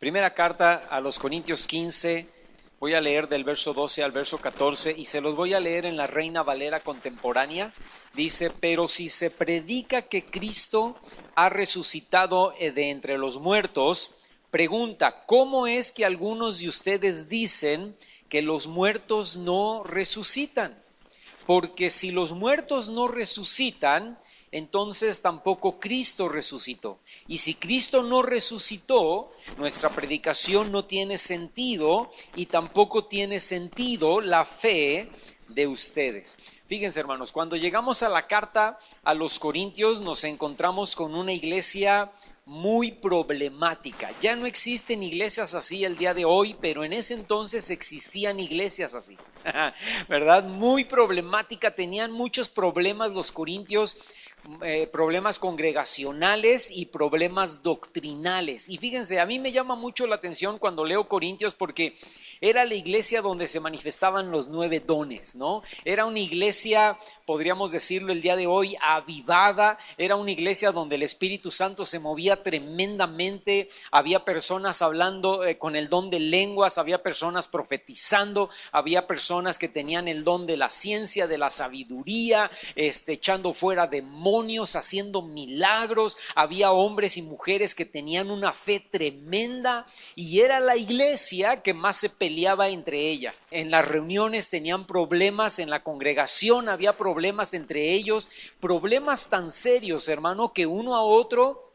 Primera carta a los Corintios 15, voy a leer del verso 12 al verso 14 y se los voy a leer en la Reina Valera contemporánea. Dice, pero si se predica que Cristo ha resucitado de entre los muertos, pregunta, ¿cómo es que algunos de ustedes dicen que los muertos no resucitan? Porque si los muertos no resucitan, entonces tampoco Cristo resucitó. Y si Cristo no resucitó, nuestra predicación no tiene sentido y tampoco tiene sentido la fe de ustedes. Fíjense, hermanos, cuando llegamos a la carta a los Corintios nos encontramos con una iglesia muy problemática. Ya no existen iglesias así el día de hoy, pero en ese entonces existían iglesias así, ¿verdad? Muy problemática, tenían muchos problemas los corintios, problemas congregacionales y problemas doctrinales. Y fíjense, a mí me llama mucho la atención cuando leo Corintios porque era la iglesia donde se manifestaban los 9 dones, ¿no? Era una iglesia, podríamos decirlo el día de hoy, avivada. Era una iglesia donde el Espíritu Santo se movía tremendamente. Había personas hablando con el don de lenguas, había personas profetizando, había personas que tenían el don de la ciencia, de la sabiduría, echando fuera demonios, haciendo milagros. Había hombres y mujeres que tenían una fe tremenda y era la iglesia que más se peleaba entre ella. En las reuniones tenían problemas, en la congregación había problemas entre ellos, problemas tan serios, hermano, que uno a otro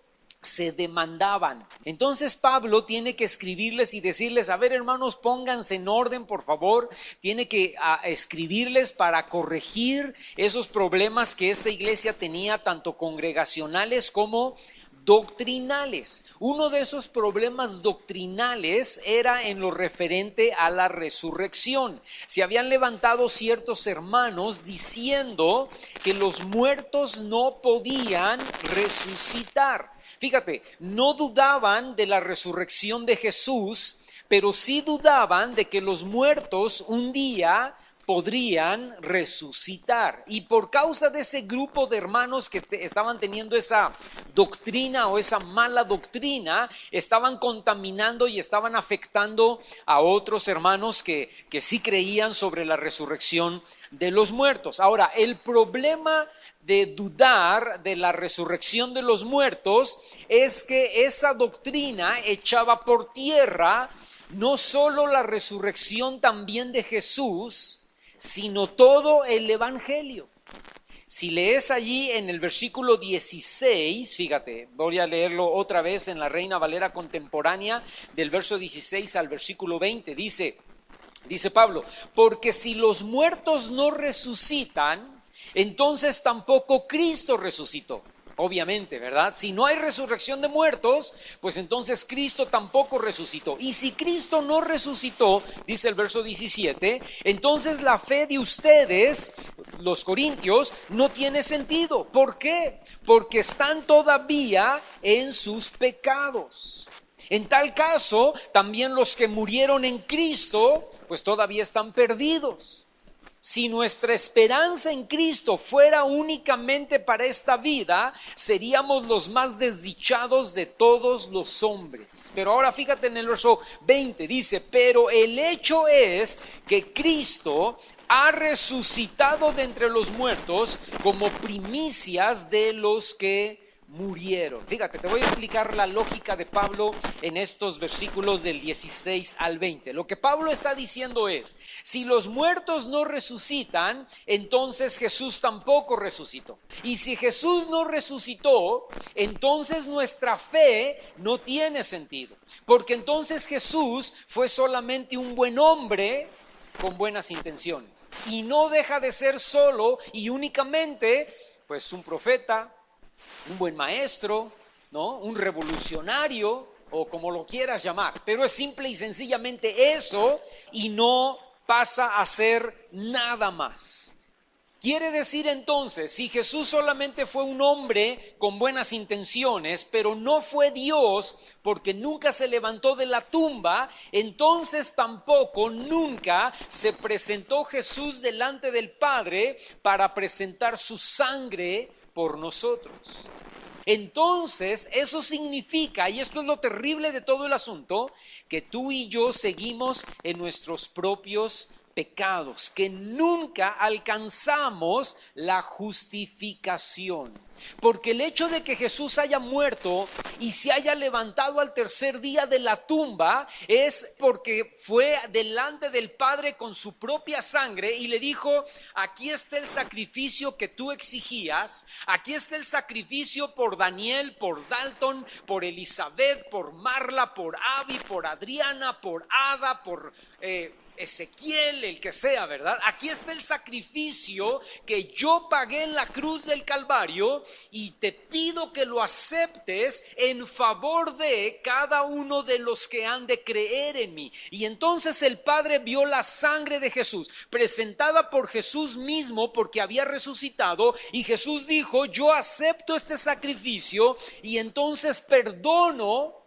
se demandaban. Entonces Pablo tiene que escribirles y decirles, a ver, hermanos, pónganse en orden, por favor. Tiene que escribirles para corregir esos problemas que esta iglesia tenía, tanto congregacionales como doctrinales. Uno de esos problemas doctrinales era en lo referente a la resurrección. Se habían levantado ciertos hermanos diciendo que los muertos no podían resucitar. Fíjate, no dudaban de la resurrección de Jesús, pero sí dudaban de que los muertos un día podrían resucitar. Y por causa de ese grupo de hermanos que estaban teniendo esa doctrina o esa mala doctrina, estaban contaminando y estaban afectando a otros hermanos que sí creían sobre la resurrección de los muertos. Ahora, el problema de dudar de la resurrección de los muertos es que esa doctrina echaba por tierra no solo la resurrección también de Jesús, sino todo el evangelio. Si lees allí en el versículo 16, fíjate, voy a leerlo otra vez en la Reina Valera contemporánea, del verso 16 al versículo 20, dice Pablo, porque si los muertos no resucitan, entonces tampoco Cristo resucitó. Obviamente, ¿verdad? Si no hay resurrección de muertos, pues entonces Cristo tampoco resucitó. Y si Cristo no resucitó, dice el verso 17, entonces la fe de ustedes, los corintios, no tiene sentido. ¿Por qué? Porque están todavía en sus pecados. En tal caso, también los que murieron en Cristo, pues todavía están perdidos. Si nuestra esperanza en Cristo fuera únicamente para esta vida, seríamos los más desdichados de todos los hombres. Pero ahora fíjate en el verso 20, dice, pero el hecho es que Cristo ha resucitado de entre los muertos como primicias de los que murieron. Fíjate, te voy a explicar la lógica de Pablo en estos versículos del 16 al 20. Lo que Pablo está diciendo es, si los muertos no resucitan, entonces Jesús tampoco resucitó. Y si Jesús no resucitó, entonces nuestra fe no tiene sentido. Porque entonces Jesús fue solamente un buen hombre con buenas intenciones. Y no deja de ser solo y únicamente, pues, un profeta, un buen maestro, ¿no? Un revolucionario o como lo quieras llamar, pero es simple y sencillamente eso y no pasa a ser nada más. Quiere decir entonces, si Jesús solamente fue un hombre con buenas intenciones, pero no fue Dios porque nunca se levantó de la tumba, entonces tampoco nunca se presentó Jesús delante del Padre para presentar su sangre por nosotros. entonces eso significa, y esto es lo terrible de todo el asunto, que tú y yo seguimos en nuestros propios pecados, que nunca alcanzamos la justificación. Porque el hecho de que Jesús haya muerto y se haya levantado al tercer día de la tumba es porque fue delante del Padre con su propia sangre y le dijo: aquí está el sacrificio que tú exigías, aquí está el sacrificio por Daniel, por Dalton, por Elizabeth, por Marla, por Abby, por Adriana, por Ada, por Ezequiel, el que sea, ¿verdad? Aquí está el sacrificio que yo pagué en la cruz del Calvario y te pido que lo aceptes en favor de cada uno de los que han de creer en mí. Y entonces el Padre vio la sangre de Jesús presentada por Jesús mismo porque había resucitado, y Jesús dijo: yo acepto este sacrificio y entonces perdono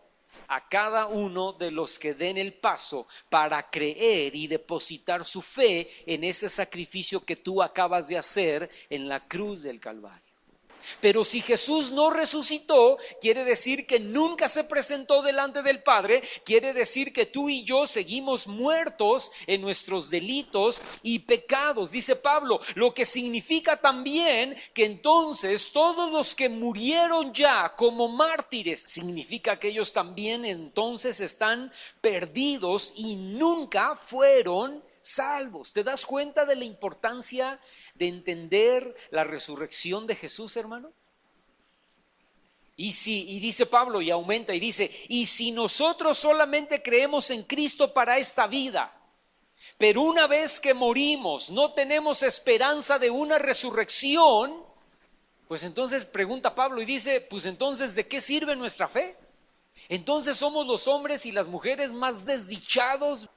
a cada uno de los que den el paso para creer y depositar su fe en ese sacrificio que tú acabas de hacer en la cruz del Calvario. Pero si Jesús no resucitó, quiere decir que nunca se presentó delante del Padre, quiere decir que tú y yo seguimos muertos en nuestros delitos y pecados, dice Pablo, lo que significa también que entonces todos los que murieron ya como mártires, significa que ellos también entonces están perdidos y nunca fueron salvos. ¿Te das cuenta de la importancia de entender la resurrección de Jesús, hermano? Y dice Pablo, y aumenta y dice: y si nosotros solamente creemos en Cristo para esta vida, pero una vez que morimos no tenemos esperanza de una resurrección, pues entonces pregunta Pablo y dice: pues entonces ¿de qué sirve nuestra fe? Entonces somos los hombres y las mujeres más desdichados,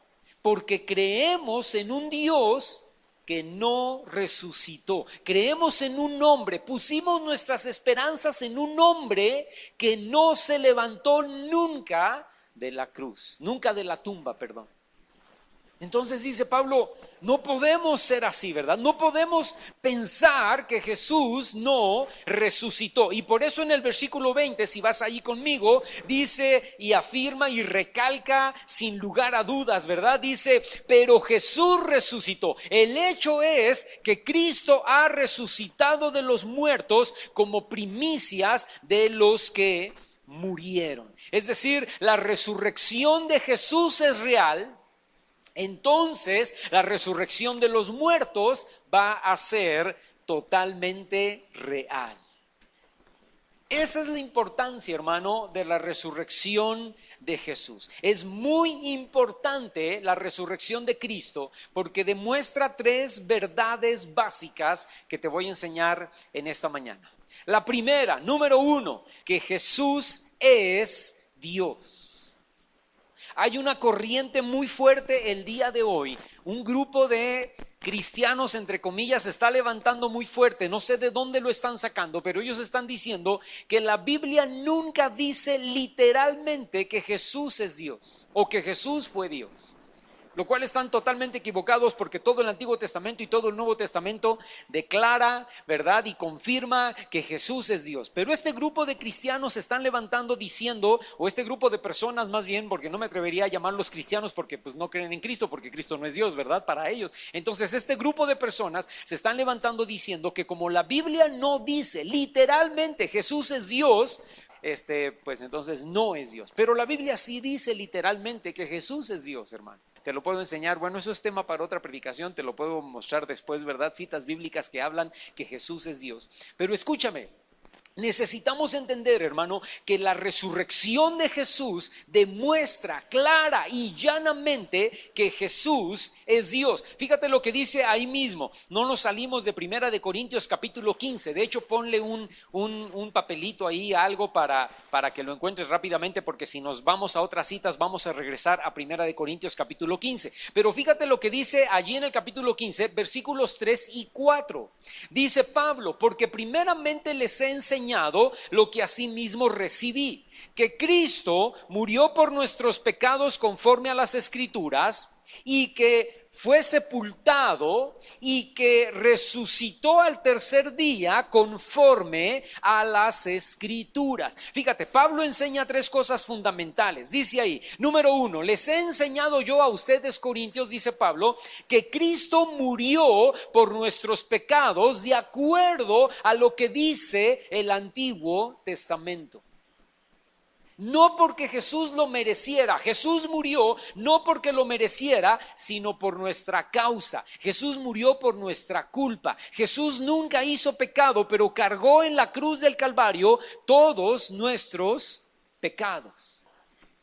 porque creemos en un Dios que no resucitó. Creemos en un hombre, pusimos nuestras esperanzas en un hombre que no se levantó nunca de la cruz, nunca de la tumba, perdón. Entonces dice Pablo, no podemos ser así, ¿verdad? No podemos pensar que Jesús no resucitó. Y por eso en el versículo 20, si vas ahí conmigo, dice y afirma y recalca sin lugar a dudas, ¿verdad? Dice: pero Jesús resucitó. El hecho es que Cristo ha resucitado de los muertos como primicias de los que murieron. Es decir, la resurrección de Jesús es real. Entonces la resurrección de los muertos va a ser totalmente real. Esa es la importancia, hermano, de la resurrección de Jesús. Es muy importante la resurrección de Cristo porque demuestra tres verdades básicas que te voy a enseñar en esta mañana. La primera, número 1, que Jesús es Dios. Hay una corriente muy fuerte el día de hoy. Un grupo de cristianos, entre comillas, se está levantando muy fuerte. No sé de dónde lo están sacando, pero ellos están diciendo que la Biblia nunca dice literalmente que Jesús es Dios o que Jesús fue Dios. Lo cual están totalmente equivocados, porque todo el Antiguo Testamento y todo el Nuevo Testamento declara, ¿verdad?, y confirma que Jesús es Dios. Pero este grupo de cristianos se están levantando diciendo, o este grupo de personas más bien, porque no me atrevería a llamarlos cristianos porque pues no creen en Cristo, porque Cristo no es Dios, ¿verdad?, para ellos. Entonces este grupo de personas se están levantando diciendo que como la Biblia no dice literalmente Jesús es Dios, pues entonces no es Dios. Pero la Biblia sí dice literalmente que Jesús es Dios, hermano. Te lo puedo enseñar, bueno, eso es tema para otra predicación, te lo puedo mostrar después, ¿verdad? Citas bíblicas que hablan que Jesús es Dios. Pero escúchame, necesitamos entender, hermano, que la resurrección de Jesús demuestra clara y llanamente que Jesús es Dios. Fíjate lo que dice ahí mismo. No nos salimos de Primera de Corintios capítulo 15. De hecho, ponle un papelito ahí, algo para que lo encuentres rápidamente, porque si nos vamos a otras citas vamos a regresar a Primera de Corintios capítulo 15. Pero fíjate lo que dice allí en el capítulo 15, versículos 3 y 4. Dice Pablo: porque primeramente les he enseñado lo que asimismo recibí, que Cristo murió por nuestros pecados conforme a las Escrituras y que fue sepultado y que resucitó al tercer día conforme a las Escrituras. Fíjate, Pablo enseña tres cosas fundamentales. Dice ahí, número uno, les he enseñado yo a ustedes, Corintios, dice Pablo, que Cristo murió por nuestros pecados de acuerdo a lo que dice el Antiguo Testamento. No porque Jesús lo mereciera. Jesús murió no porque lo mereciera, sino por nuestra causa. Jesús murió por nuestra culpa. Jesús nunca hizo pecado, pero cargó en la cruz del Calvario todos nuestros pecados.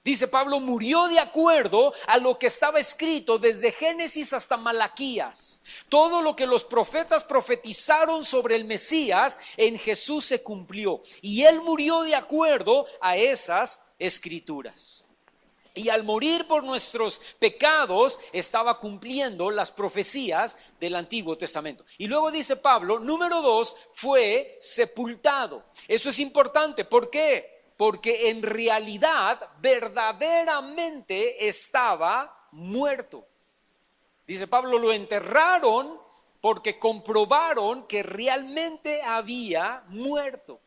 Dice Pablo, murió de acuerdo a lo que estaba escrito desde Génesis hasta Malaquías. Todo lo que los profetas profetizaron sobre el Mesías en Jesús se cumplió. Y él murió de acuerdo a esas escrituras. Y al morir por nuestros pecados estaba cumpliendo las profecías del Antiguo Testamento. Y luego dice Pablo, número 2, fue sepultado. Eso es importante. ¿Por qué? Porque en realidad verdaderamente estaba muerto. Dice Pablo, lo enterraron porque comprobaron que realmente había muerto.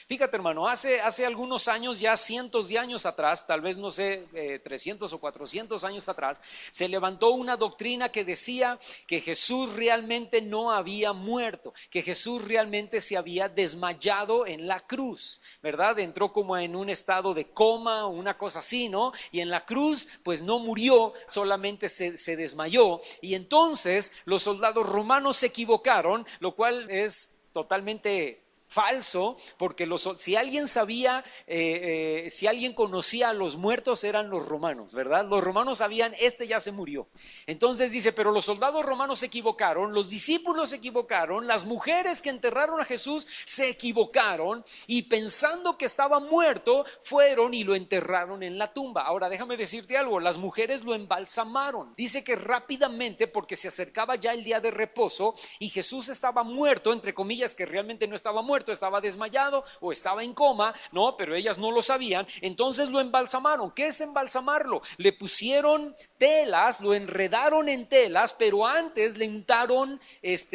Fíjate, hermano, hace algunos años, ya cientos de años atrás, tal vez no sé, 300 o 400 años atrás, se levantó una doctrina que decía que Jesús realmente no había muerto, que Jesús realmente se había desmayado en la cruz, ¿verdad? Entró como en un estado de coma o una cosa así, ¿no? Y en la cruz pues no murió, solamente se desmayó. Y entonces los soldados romanos se equivocaron, lo cual es totalmente falso, porque si alguien sabía, si alguien conocía a los muertos, eran los romanos, ¿verdad? Los romanos sabían, este ya se murió. Entonces dice, pero los soldados romanos se equivocaron, los discípulos se equivocaron, las mujeres que enterraron a Jesús se equivocaron y pensando que estaba muerto, fueron y lo enterraron en la tumba. Ahora déjame decirte algo, las mujeres lo embalsamaron. Dice que rápidamente, porque se acercaba ya el día de reposo y Jesús estaba muerto, entre comillas, que realmente no estaba muerto, estaba desmayado o estaba en coma, no, pero ellas no lo sabían. Entonces lo embalsamaron. ¿Qué es embalsamarlo? Le pusieron telas, lo enredaron en telas, pero antes le untaron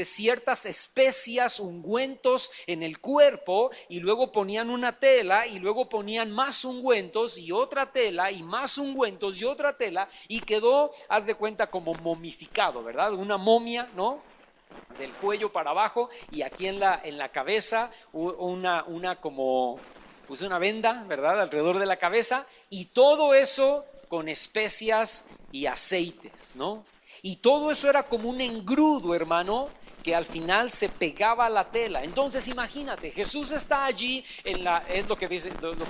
ciertas especias, ungüentos en el cuerpo, y luego ponían una tela y luego ponían más ungüentos y otra tela y más ungüentos y otra tela, y quedó, haz de cuenta, como momificado, ¿verdad? Una momia, ¿no? Del cuello para abajo, y aquí en la cabeza una como pues una venda, ¿verdad? Alrededor de la cabeza, y todo eso con especias y aceites, ¿no? Y todo eso era como un engrudo, hermano, que al final se pegaba a la tela. Entonces imagínate, Jesús está allí es lo que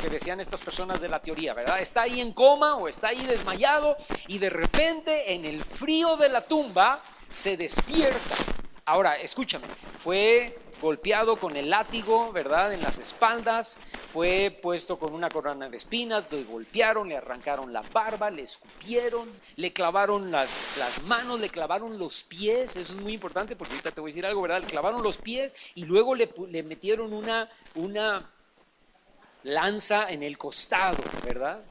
decían estas personas de la teoría, ¿verdad? Está ahí en coma o está ahí desmayado, y de repente en el frío de la tumba se despierta. Ahora, escúchame, fue golpeado con el látigo, ¿verdad? En las espaldas, fue puesto con una corona de espinas, lo golpearon, le arrancaron la barba, le escupieron, le clavaron las manos, le clavaron los pies. Eso es muy importante porque ahorita te voy a decir algo, ¿verdad? Le clavaron los pies y luego le metieron una lanza en el costado, ¿verdad?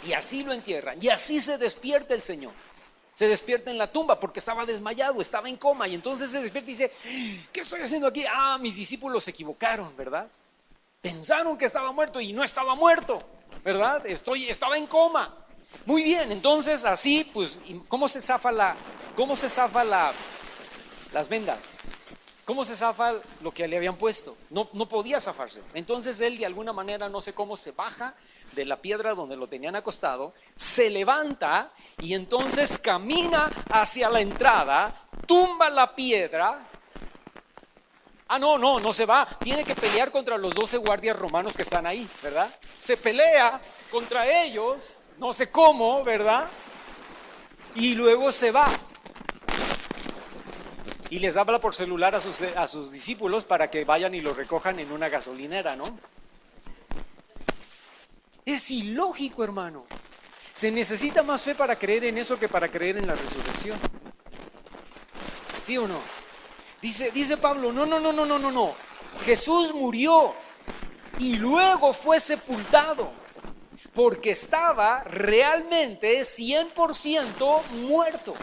Y así lo entierran, y así se despierta el Señor. Se despierta en la tumba porque estaba desmayado, estaba en coma, y entonces se despierta y dice, ¿qué estoy haciendo aquí? Ah, mis discípulos se equivocaron, ¿verdad? Pensaron que estaba muerto y no estaba muerto, ¿verdad? Estaba en coma. Muy bien, entonces así, pues, ¿cómo se zafa las vendas? ¿Cómo se zafa lo que le habían puesto? No podía zafarse. Entonces él de alguna manera, no sé cómo, se baja de la piedra donde lo tenían acostado, se levanta y entonces camina hacia la entrada, tumba la piedra. No se va. Tiene que pelear contra los 12 guardias romanos que están ahí, ¿verdad? Se pelea contra ellos, no sé cómo, ¿verdad? Y luego se va. Y les habla por celular a sus discípulos para que vayan y lo recojan en una gasolinera, ¿no? Es ilógico, hermano. Se necesita más fe para creer en eso que para creer en la resurrección. ¿Sí o no? Dice Pablo, no. Jesús murió y luego fue sepultado. porque estaba realmente 100% muerto.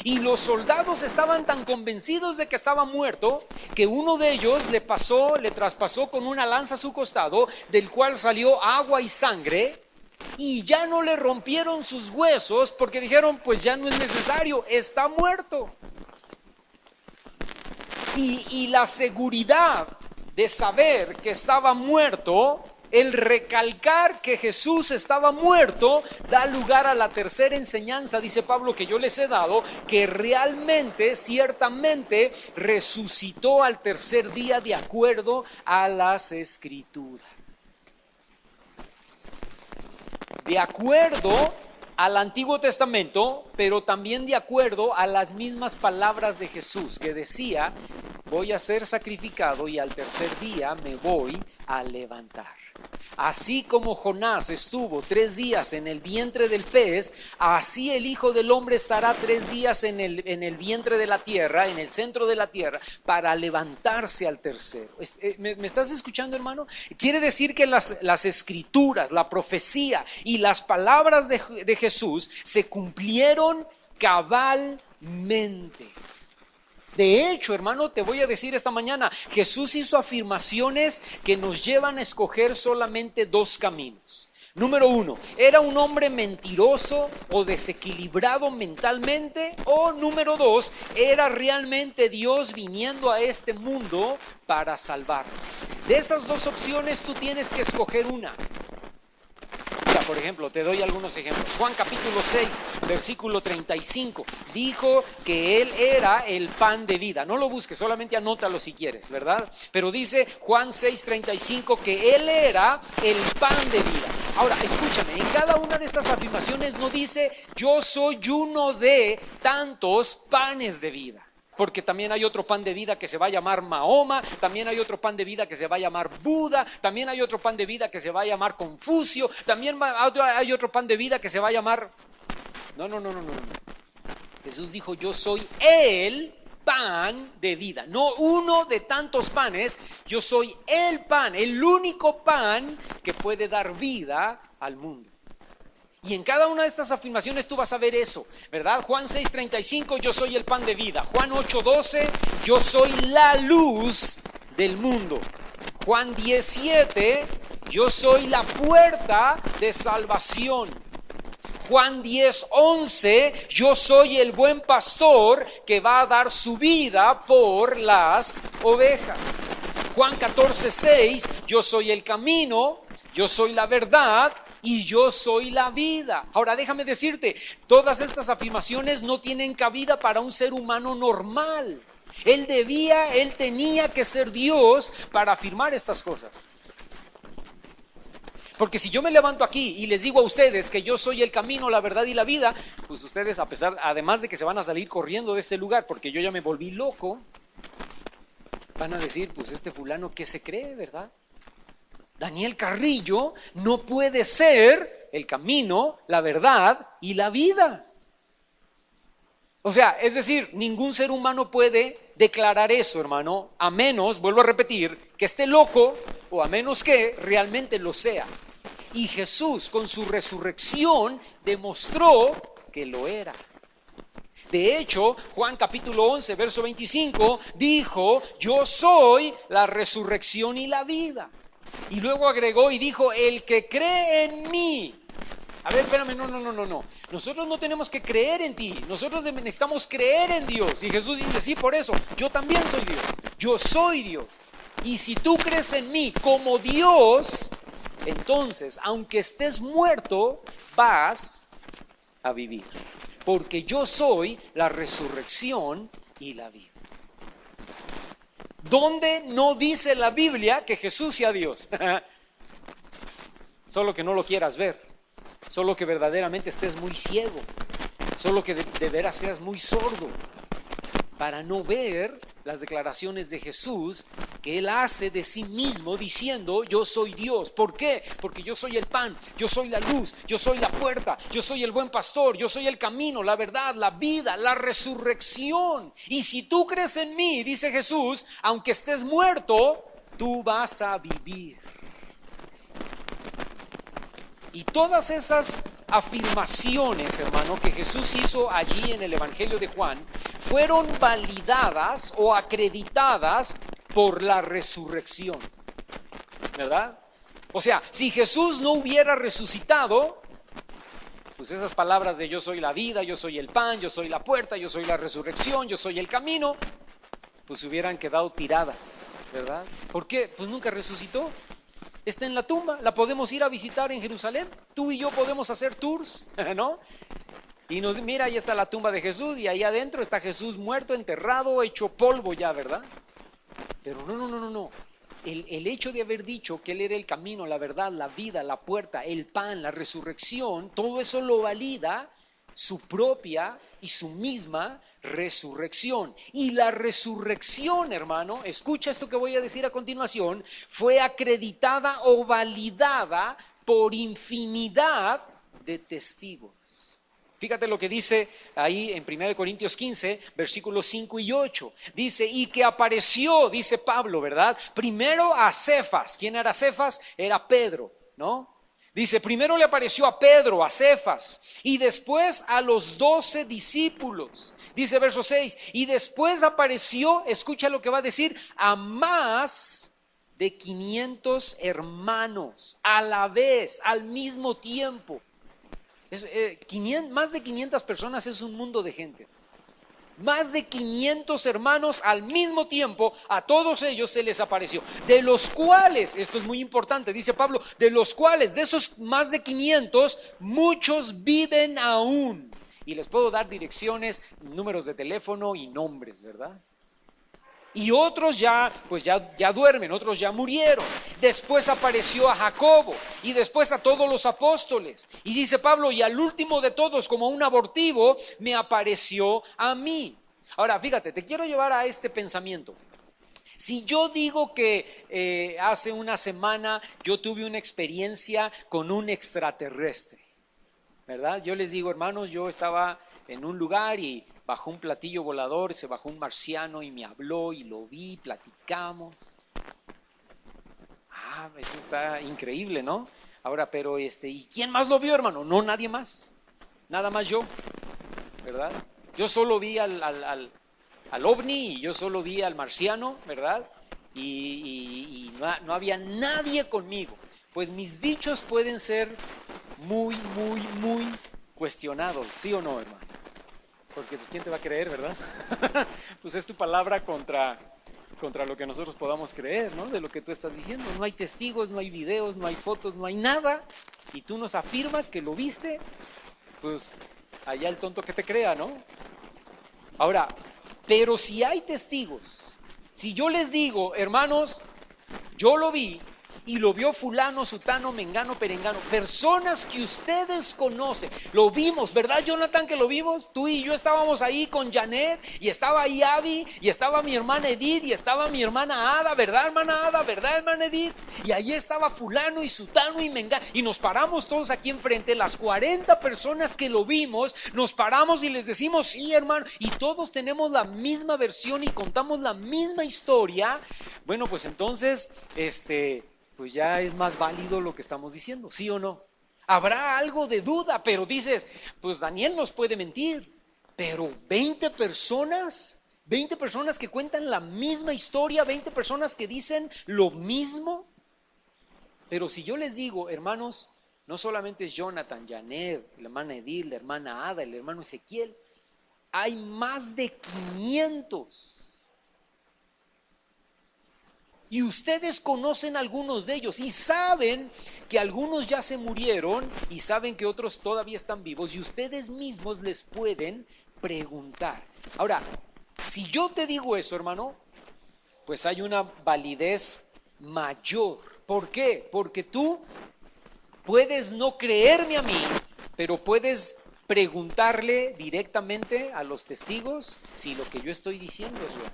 Y los soldados estaban tan convencidos de que estaba muerto que uno de ellos le traspasó con una lanza a su costado, del cual salió agua y sangre, y ya no le rompieron sus huesos porque dijeron, pues ya no es necesario, está muerto. Y la seguridad de saber que estaba muerto, el recalcar que Jesús estaba muerto, da lugar a la tercera enseñanza, dice Pablo, que yo les he dado, que realmente, ciertamente, resucitó al tercer día de acuerdo a las Escrituras. De acuerdo al Antiguo Testamento, pero también de acuerdo a las mismas palabras de Jesús, que decía, voy a ser sacrificado y al tercer día me voy a levantar. Así como Jonás estuvo 3 días en el vientre del pez, así el Hijo del Hombre estará 3 días en el vientre de la tierra, en el centro de la tierra, para levantarse al tercero. ¿Me estás escuchando, hermano? Quiere decir que las escrituras, la profecía y las palabras de Jesús se cumplieron cabalmente. De hecho, hermano, te voy a decir esta mañana, Jesús hizo afirmaciones que nos llevan a escoger solamente 2 caminos. Número 1, ¿era un hombre mentiroso o desequilibrado mentalmente? O número 2, ¿era realmente Dios viniendo a este mundo para salvarnos? De esas 2 opciones tú tienes que escoger una. Mira, por ejemplo, te doy algunos ejemplos. Juan capítulo 6, versículo 35, dijo que Él era el pan de vida. No lo busques, solamente anótalo si quieres, ¿verdad? Pero dice Juan 6, 35 que Él era el pan de vida. Ahora, escúchame, en cada una de estas afirmaciones no dice yo soy uno de tantos panes de vida. Porque también hay otro pan de vida que se va a llamar Mahoma, también hay otro pan de vida que se va a llamar Buda, también hay otro pan de vida que se va a llamar Confucio, también hay otro pan de vida que se va a llamar... No. Jesús dijo, yo soy el pan de vida, no uno de tantos panes, yo soy el pan, el único pan que puede dar vida al mundo. Y en cada una de estas afirmaciones tú vas a ver eso, ¿verdad? Juan 6:35, yo soy el pan de vida. Juan 8:12, yo soy la luz del mundo. Juan 17, yo soy la puerta de salvación. Juan 10:11, yo soy el buen pastor que va a dar su vida por las ovejas. Juan 14:6, yo soy el camino, yo soy la verdad y yo soy la vida. Ahora déjame decirte, todas estas afirmaciones no tienen cabida para un ser humano normal. Él tenía que ser Dios para afirmar estas cosas. Porque si yo me levanto aquí y les digo a ustedes que yo soy el camino, la verdad y la vida, pues ustedes además de que se van a salir corriendo de ese lugar porque yo ya me volví loco, van a decir, pues este fulano, ¿qué se cree, verdad? Daniel Carrillo no puede ser el camino, la verdad y la vida. O sea, es decir, ningún ser humano puede declarar eso, hermano, a menos, vuelvo a repetir, que esté loco o a menos que realmente lo sea. Y Jesús con su resurrección demostró que lo era. De hecho, Juan capítulo 11, verso 25, dijo, yo soy la resurrección y la vida. Y luego agregó y dijo, el que cree en mí. A ver, espérame, no. Nosotros no tenemos que creer en ti. Nosotros necesitamos creer en Dios. Y Jesús dice, sí, por eso, yo también soy Dios. Yo soy Dios. Y si tú crees en mí como Dios, entonces, aunque estés muerto, vas a vivir. Porque yo soy la resurrección y la vida. ¿Dónde no dice la Biblia que Jesús sea Dios? Solo que no lo quieras ver, solo que verdaderamente estés muy ciego, solo que de veras seas muy sordo para no ver las declaraciones de Jesús que Él hace de sí mismo diciendo, yo soy Dios. ¿Por qué? Porque yo soy el pan, yo soy la luz, yo soy la puerta, yo soy el buen pastor, yo soy el camino, la verdad, la vida, la resurrección. Y si tú crees en mí, dice Jesús, aunque estés muerto, tú vas a vivir. Y todas esas afirmaciones, hermano, que Jesús hizo allí en el Evangelio de Juan, fueron validadas o acreditadas por la resurrección, ¿verdad? O sea, si Jesús no hubiera resucitado, pues esas palabras de yo soy la vida, yo soy el pan, yo soy la puerta, yo soy la resurrección, yo soy el camino, pues hubieran quedado tiradas, ¿verdad? ¿Por qué? Pues nunca resucitó. Está en la tumba, la podemos ir a visitar en Jerusalén. Tú y yo podemos hacer tours, ¿no? Y mira, ahí está la tumba de Jesús y ahí adentro está Jesús muerto, enterrado, hecho polvo ya, ¿verdad? Pero no. El hecho de haber dicho que Él era el camino, la verdad, la vida, la puerta, el pan, la resurrección, todo eso lo valida su propia y su misma resurrección. Y la resurrección, hermano, escucha esto que voy a decir a continuación, fue acreditada o validada por infinidad de testigos. Fíjate lo que dice ahí en 1 Corintios 15, versículos 5 y 8. Dice, y que apareció, dice Pablo, ¿verdad? Primero a Cefas. ¿Quién era Cefas? Era Pedro, ¿no? Dice, primero le apareció a Pedro, a Cefas, y después a los 12 discípulos. Dice verso 6, y después apareció, escucha lo que va a decir, a más de 500 hermanos, a la vez, al mismo tiempo. Más de 500 personas es un mundo de gente. Más de 500 hermanos al mismo tiempo, a todos ellos se les apareció. De los cuales, esto es muy importante, dice Pablo, de los cuales, de esos más de 500, muchos viven aún. Y les puedo dar direcciones, números de teléfono y nombres, ¿verdad? Y otros ya duermen, otros ya murieron. Después apareció a Jacobo y después a todos los apóstoles. Y dice Pablo, y al último de todos, como un abortivo, me apareció a mí. Ahora, fíjate, te quiero llevar a este pensamiento. Si yo digo que hace una semana yo tuve una experiencia con un extraterrestre, ¿verdad? Yo les digo, hermanos, yo estaba en un lugar y bajó un platillo volador, se bajó un marciano y me habló y lo vi, platicamos. Eso está increíble, ¿no? Ahora, pero ¿y quién más lo vio, hermano? No, nadie más. Nada más yo, ¿verdad? Yo solo vi al ovni y yo solo vi al marciano, ¿verdad? Y no había nadie conmigo. Pues mis dichos pueden ser muy cuestionados, ¿sí o no, hermano? Porque pues ¿quién te va a creer, verdad? Pues es tu palabra contra lo que nosotros podamos creer, ¿no? De lo que tú estás diciendo. No hay testigos, no hay videos, no hay fotos, no hay nada. Y tú nos afirmas que lo viste, pues allá el tonto que te crea, ¿no? Ahora, pero si hay testigos, si yo les digo, hermanos, yo lo vi, y lo vio fulano, sutano, mengano, perengano, personas que ustedes conocen, lo vimos, ¿verdad, Jonathan, que lo vimos? Tú y yo estábamos ahí con Janet, y estaba ahí Abby, y estaba mi hermana Edith, y estaba mi hermana Ada, ¿verdad, hermana Ada? ¿Verdad, hermana Edith? Y ahí estaba fulano y sutano y mengano, y nos paramos todos aquí enfrente, las 40 personas que lo vimos, nos paramos y les decimos, sí, hermano, y todos tenemos la misma versión y contamos la misma historia. Bueno, pues entonces, pues ya es más válido lo que estamos diciendo, ¿sí o no? Habrá algo de duda, pero dices, pues Daniel nos puede mentir, pero 20 personas que cuentan la misma historia, 20 personas que dicen lo mismo. Pero si yo les digo, hermanos, no solamente es Jonathan, Janet, la hermana Edith, la hermana Ada, el hermano Ezequiel, hay más de 500. Y ustedes conocen algunos de ellos y saben que algunos ya se murieron y saben que otros todavía están vivos y ustedes mismos les pueden preguntar. Ahora, si yo te digo eso, hermano, pues hay una validez mayor. ¿Por qué? Porque tú puedes no creerme a mí, pero puedes preguntarle directamente a los testigos si lo que yo estoy diciendo es real.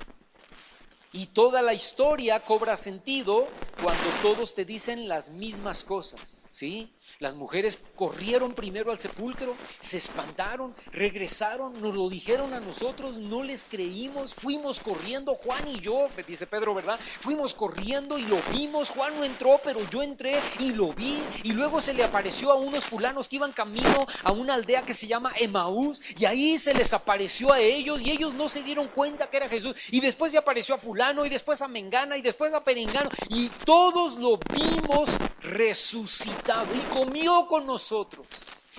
Y toda la historia cobra sentido cuando todos te dicen las mismas cosas, ¿sí? Las mujeres corrieron primero al sepulcro, se espantaron, regresaron, nos lo dijeron a nosotros, no les creímos, fuimos corriendo, Juan y yo, dice Pedro, ¿verdad? Fuimos corriendo y lo vimos, Juan no entró, pero yo entré y lo vi, y luego se le apareció a unos fulanos que iban camino a una aldea que se llama Emaús, y ahí se les apareció a ellos, y ellos no se dieron cuenta que era Jesús, y después se apareció a fulano, y después a mengana, y después a perengano, y todos lo vimos resucitado, y comió con nosotros.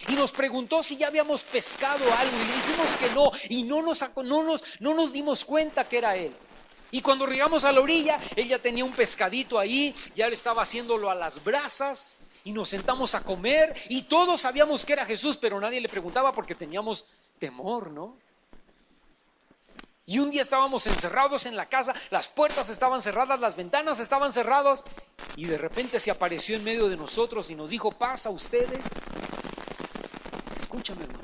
Y nos preguntó si ya habíamos pescado algo, y le dijimos que no, y no nos dimos cuenta que era él. Y cuando llegamos a la orilla, él ya tenía un pescadito ahí, ya le estaba haciéndolo a las brasas, y nos sentamos a comer, y todos sabíamos que era Jesús, pero nadie le preguntaba porque teníamos temor, ¿no? Y un día estábamos encerrados en la casa, las puertas estaban cerradas, las ventanas estaban cerradas, y de repente se apareció en medio de nosotros y nos dijo: paz a ustedes. Escúchame, hermano,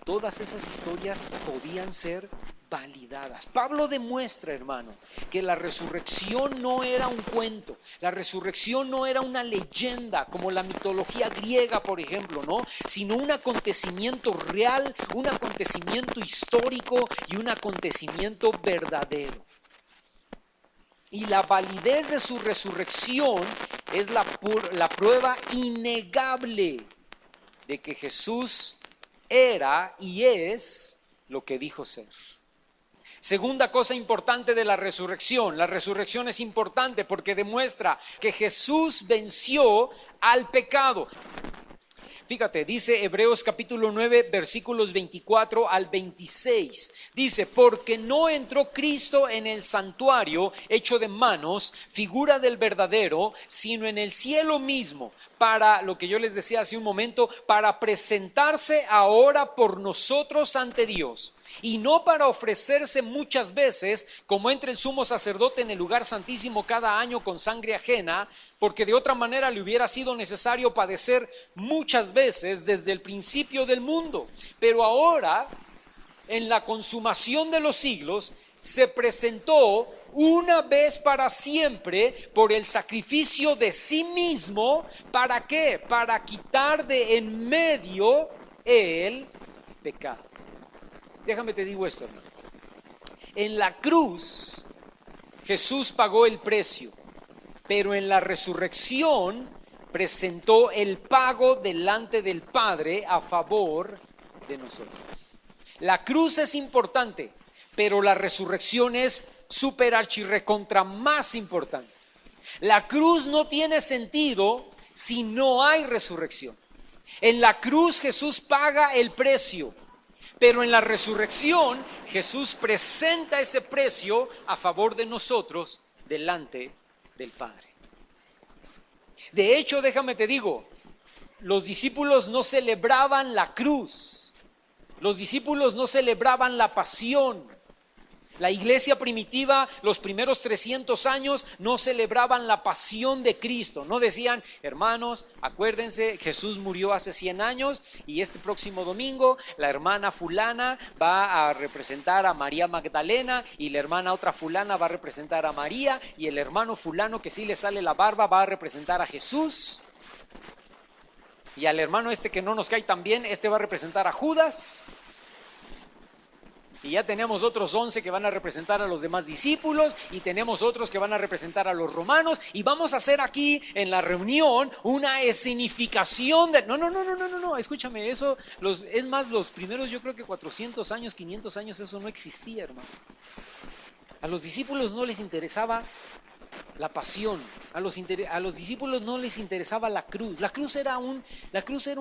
todas esas historias podían ser validadas. Pablo demuestra, hermano, que la resurrección no era un cuento, la resurrección no era una leyenda como la mitología griega, por ejemplo, ¿no? Sino un acontecimiento real, un acontecimiento histórico y un acontecimiento verdadero. Y la validez de su resurrección es la prueba innegable de que Jesús era y es lo que dijo ser. Segunda cosa importante de la resurrección es importante porque demuestra que Jesús venció al pecado. Fíjate, dice Hebreos capítulo 9, versículos 24 al 26. Dice: porque no entró Cristo en el santuario hecho de manos, figura del verdadero, sino en el cielo mismo, para, lo que yo les decía hace un momento, para presentarse ahora por nosotros ante Dios. Y no para ofrecerse muchas veces, como entra el sumo sacerdote en el lugar santísimo cada año con sangre ajena, porque de otra manera le hubiera sido necesario padecer muchas veces desde el principio del mundo. Pero ahora, en la consumación de los siglos, se presentó una vez para siempre por el sacrificio de sí mismo. ¿Para qué? Para quitar de en medio el pecado. Déjame te digo esto, hermano. En la cruz Jesús pagó el precio, pero en la resurrección presentó el pago delante del Padre a favor de nosotros. La cruz es importante, pero la resurrección es súper archirrecontra más importante. La cruz no tiene sentido si no hay resurrección. En la cruz Jesús paga el precio, pero en la resurrección Jesús presenta ese precio a favor de nosotros delante del Padre. De hecho, déjame te digo, los discípulos no celebraban la cruz, los discípulos no celebraban la pasión. La iglesia primitiva, los primeros 300 años, no celebraban la pasión de Cristo. No decían: hermanos, acuérdense, Jesús murió hace 100 años y este próximo domingo la hermana fulana va a representar a María Magdalena y la hermana otra fulana va a representar a María y el hermano fulano que sí le sale la barba va a representar a Jesús. Y al hermano este que no nos cae tan bien, este va a representar a Judas. Y ya tenemos otros 11 que van a representar a los demás discípulos y tenemos otros que van a representar a los romanos y vamos a hacer aquí en la reunión una escenificación de... No, escúchame, eso, es más, los primeros yo creo que 400 años, 500 años eso no existía, hermano. A los discípulos no les interesaba la pasión, a los discípulos no les interesaba la cruz. La cruz era un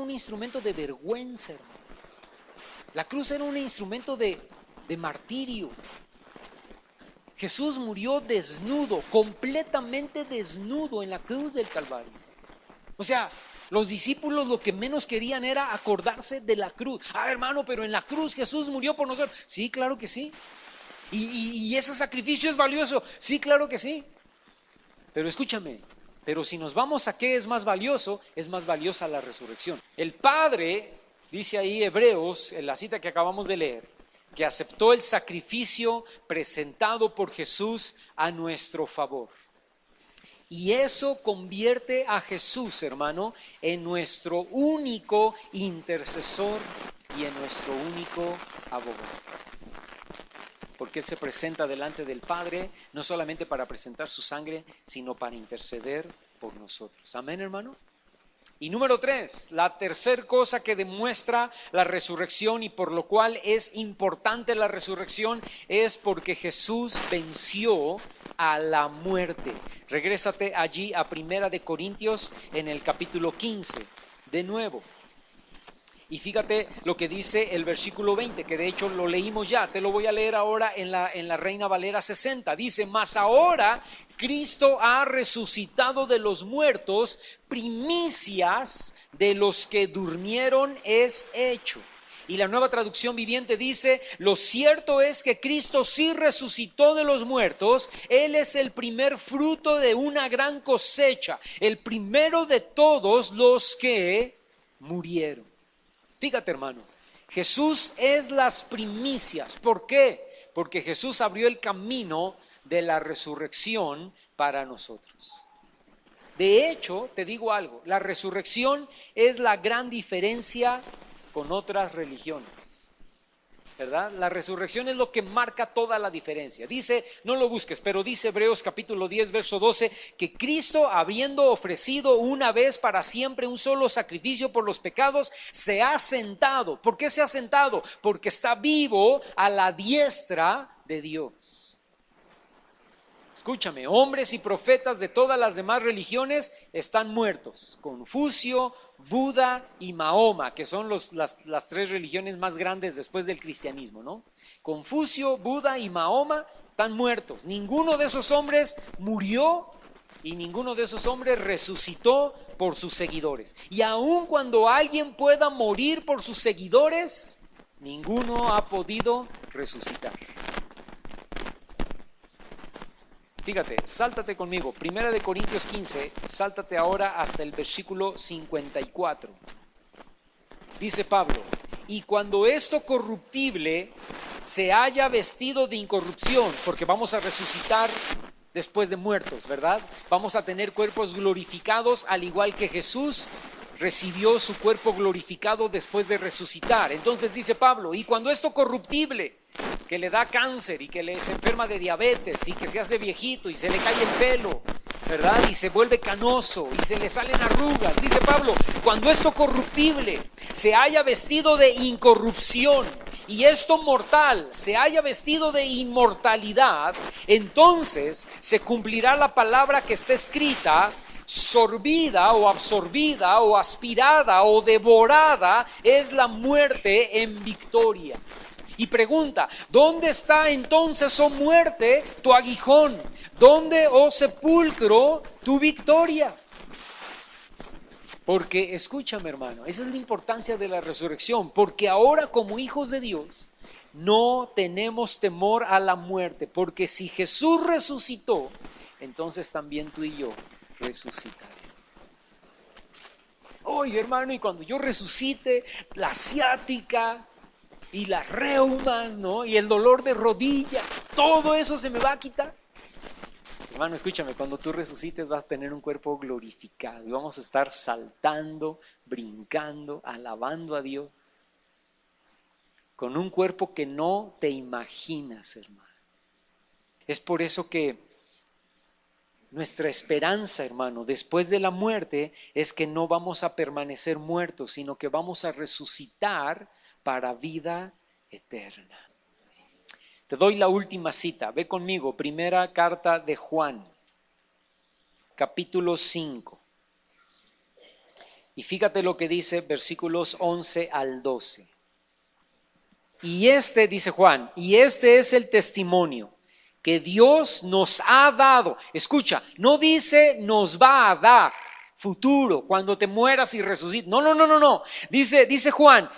instrumento de vergüenza, hermano. La cruz era un instrumento de martirio. Jesús murió desnudo, completamente desnudo en la cruz del Calvario. O sea, los discípulos lo que menos querían era acordarse de la cruz. Hermano, pero en la cruz Jesús murió por nosotros. Sí, claro que sí. Y ese sacrificio es valioso. Sí, claro que sí. Pero escúchame, pero si nos vamos a qué es más valioso, es más valiosa la resurrección. El Padre, dice ahí Hebreos, en la cita que acabamos de leer, que aceptó el sacrificio presentado por Jesús a nuestro favor. Y eso convierte a Jesús, hermano, en nuestro único intercesor y en nuestro único abogado. Porque Él se presenta delante del Padre, no solamente para presentar su sangre, sino para interceder por nosotros. Amén, hermano. Y número 3, la tercera cosa que demuestra la resurrección y por lo cual es importante la resurrección es porque Jesús venció a la muerte. Regrésate allí a 1 Corintios en el capítulo 15, de nuevo. Y fíjate lo que dice el versículo 20, que de hecho lo leímos ya, te lo voy a leer ahora en la Reina Valera 60. Dice, mas ahora Cristo ha resucitado de los muertos, primicias de los que durmieron es hecho. Y la Nueva Traducción Viviente dice, lo cierto es que Cristo sí resucitó de los muertos, Él es el primer fruto de una gran cosecha, el primero de todos los que murieron. Fíjate, hermano, Jesús es las primicias. ¿Por qué? Porque Jesús abrió el camino de la resurrección para nosotros. De hecho, te digo algo, la resurrección es la gran diferencia con otras religiones, ¿verdad? La resurrección es lo que marca toda la diferencia. Dice, no lo busques, pero dice Hebreos capítulo 10, verso 12, que Cristo, habiendo ofrecido una vez para siempre un solo sacrificio por los pecados, se ha sentado. ¿Por qué se ha sentado? Porque está vivo a la diestra de Dios. Escúchame, hombres y profetas de todas las demás religiones están muertos. Confucio, Buda y Mahoma, que son las tres religiones más grandes después del cristianismo, ¿no? Confucio, Buda y Mahoma están muertos. Ninguno de esos hombres murió y ninguno de esos hombres resucitó por sus seguidores. Y aun cuando alguien pueda morir por sus seguidores, ninguno ha podido resucitar. Fíjate, sáltate conmigo, 1 Corintios 15, sáltate ahora hasta el versículo 54. Dice Pablo, y cuando esto corruptible se haya vestido de incorrupción, porque vamos a resucitar después de muertos, ¿verdad? Vamos a tener cuerpos glorificados al igual que Jesús recibió su cuerpo glorificado después de resucitar. Entonces dice Pablo, y cuando esto corruptible, que le da cáncer y que se enferma de diabetes y que se hace viejito y se le cae el pelo, ¿verdad? Y se vuelve canoso y se le salen arrugas. Dice Pablo, cuando esto corruptible se haya vestido de incorrupción y esto mortal se haya vestido de inmortalidad, entonces se cumplirá la palabra que está escrita, sorbida o absorbida o aspirada o devorada es la muerte en victoria. Y pregunta, ¿dónde está entonces, oh muerte, tu aguijón? ¿Dónde, oh sepulcro, tu victoria? Porque, escúchame, hermano, esa es la importancia de la resurrección, porque ahora como hijos de Dios no tenemos temor a la muerte, porque si Jesús resucitó, entonces también tú y yo resucitaremos. Oye, hermano, y cuando yo resucite, la ciática y las reumas, ¿no? Y el dolor de rodilla, todo eso se me va a quitar. Hermano, escúchame, cuando tú resucites vas a tener un cuerpo glorificado y vamos a estar saltando, brincando, alabando a Dios, con un cuerpo que no te imaginas, hermano. Es por eso que nuestra esperanza, hermano, después de la muerte es que no vamos a permanecer muertos, sino que vamos a resucitar para vida eterna. Te doy la última cita, ve conmigo, primera carta de Juan, capítulo 5. Y fíjate lo que dice versículos 11 al 12. Y dice Juan, y este es el testimonio que Dios nos ha dado. Escucha, no dice nos va a dar futuro cuando te mueras y resucites. No. Dice Juan,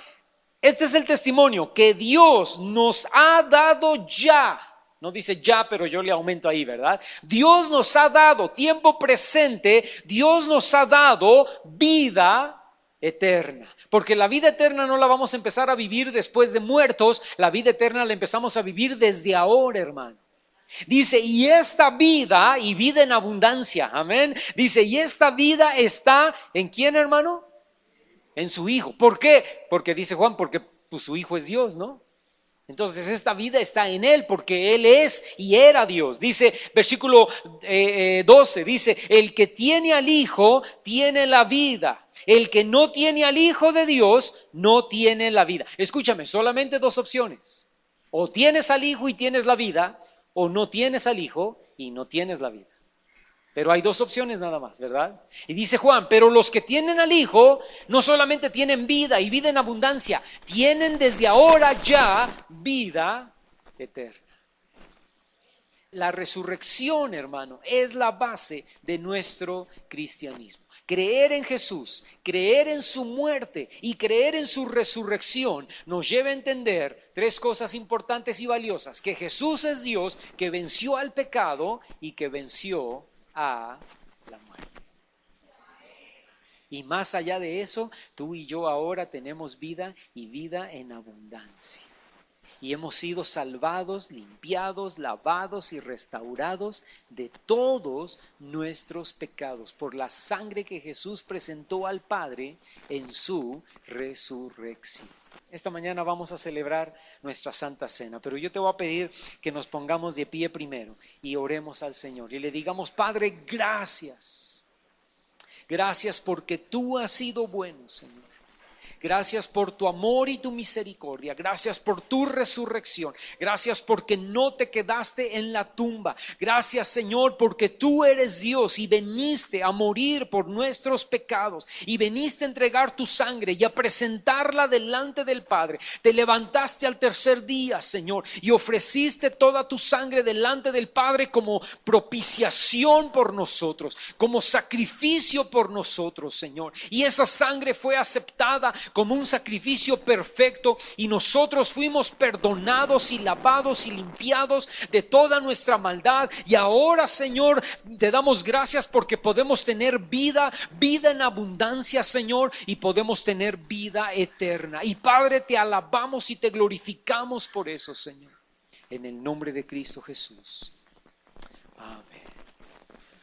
este es el testimonio que Dios nos ha dado ya. No dice ya, pero yo le aumento ahí, ¿verdad? Dios nos ha dado, tiempo presente, Dios nos ha dado vida eterna. Porque la vida eterna no la vamos a empezar a vivir después de muertos, la vida eterna la empezamos a vivir desde ahora, hermano. Dice, y esta vida, y vida en abundancia, amén. Dice, y esta vida está, ¿en quién, hermano? En su Hijo. ¿Por qué? Porque dice Juan, porque pues, su Hijo es Dios, ¿no? Entonces esta vida está en Él porque Él es y era Dios. Dice versículo 12, dice, el que tiene al Hijo tiene la vida. El que no tiene al Hijo de Dios no tiene la vida. Escúchame, solamente dos opciones. O tienes al Hijo y tienes la vida, o no tienes al Hijo y no tienes la vida. Pero hay dos opciones nada más, ¿verdad? Y dice Juan, pero los que tienen al Hijo no solamente tienen vida y vida en abundancia, tienen desde ahora ya vida eterna. La resurrección, hermano, es la base de nuestro cristianismo. Creer en Jesús, creer en su muerte y creer en su resurrección nos lleva a entender tres cosas importantes y valiosas: que Jesús es Dios, que venció al pecado y que venció a la muerte. Y más allá de eso, tú y yo ahora tenemos vida y vida en abundancia. Y hemos sido salvados, limpiados, lavados y restaurados de todos nuestros pecados por la sangre que Jesús presentó al Padre en su resurrección. Esta mañana vamos a celebrar nuestra Santa Cena, pero yo te voy a pedir que nos pongamos de pie primero y oremos al Señor y le digamos: Padre, gracias. Gracias porque tú has sido bueno, Señor. Gracias por tu amor y tu misericordia. Gracias por tu resurrección. Gracias porque no te quedaste en la tumba. Gracias, Señor, porque tú eres Dios y veniste a morir por nuestros pecados y veniste a entregar tu sangre y a presentarla delante del Padre. Te levantaste al tercer día, Señor, y ofreciste toda tu sangre delante del Padre como propiciación por nosotros, como sacrificio por nosotros, Señor. Y esa sangre fue aceptada como un sacrificio perfecto y nosotros fuimos perdonados y lavados y limpiados de toda nuestra maldad. Y ahora, Señor, te damos gracias porque podemos tener vida en abundancia, Señor, y podemos tener vida eterna. Y Padre, te alabamos y te glorificamos por eso, Señor, en el nombre de Cristo Jesús. Amén.